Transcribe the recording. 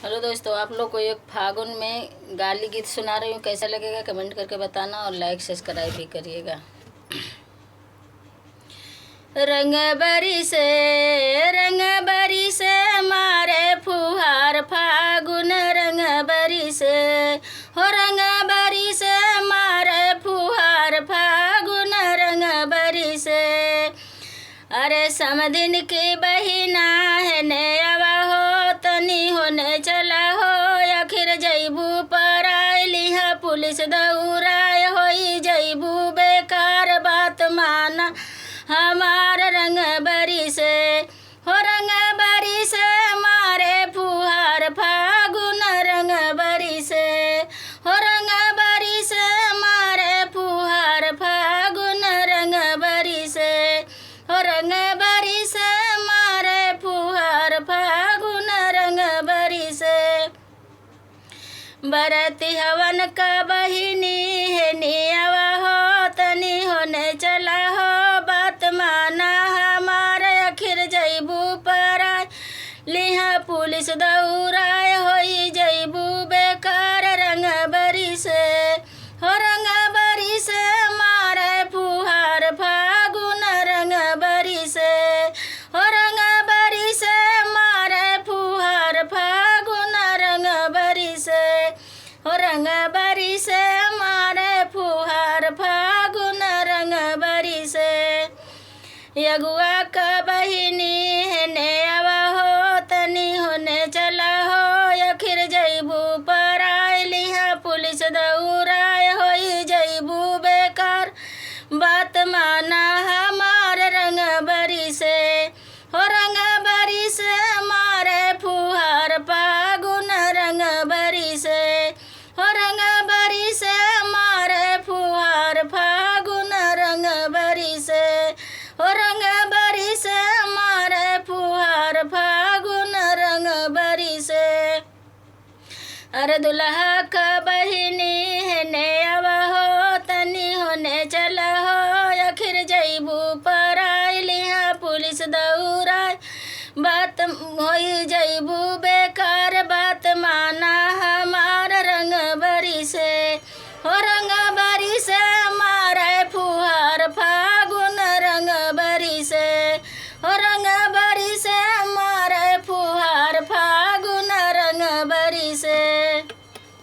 Hello दोस्तों, आप लोग को एक फागुन में गाली गीत सुना रही हूँ। कैसा लगेगा कमेंट करके बताना और लाइक सब्सक्राइब भी करिएगा। रंग बरी से मारे फुहार फागुन, रंग बरी से हो, रंग बरी से मारे फुहार फागुन, रंग बरी से। अरे समदिन की बहिना है नेवा हो, तनी होने चला हो, आखिर जैबू पर आइली है पुलिस दौराय होई, जैबू बेकार बात माना हमार रंग बरी से हो, रंग बरी से मारे फुहार फागुन, रंग बरी से हो, रंग बरी से मारे फुहार फागुन, रंग बरी से हो, रंग बरी से मारे फुहार फागुन, रंग बरी से। बरती हवन का बहिनी है नियवा हो, तनी होने चला हो, बात माना हमार आखिर जैबू पर लिहा पुलिस दौराय होई, जैबू बेकार रंग बरी से हो, रंग बरी से मारे फुहार फागुन, रंग बरी से हो, रंग बरी से मारे फुहार फागुन, रंग बरी से हो, रंग बरी से मारे फुहार फागुन, रंग बरी से। यगुआ का बहिनी है नेवा हो, तनी होने चला हो, आखिर जैबू पर आइली है पुलिस दौराय होई, जैबू बेकार बात माना हमार रंग बरी से हो, रंग बरी से मारे फुहार फागुन, रंग बरी से हो, रंग बरी से मारे फुहार फागुन, रंग बरी से हो, रंग बरी से मारे फुहार फागुन, रंग बरी से। अरे दुल्हा का बहिनी है नेवा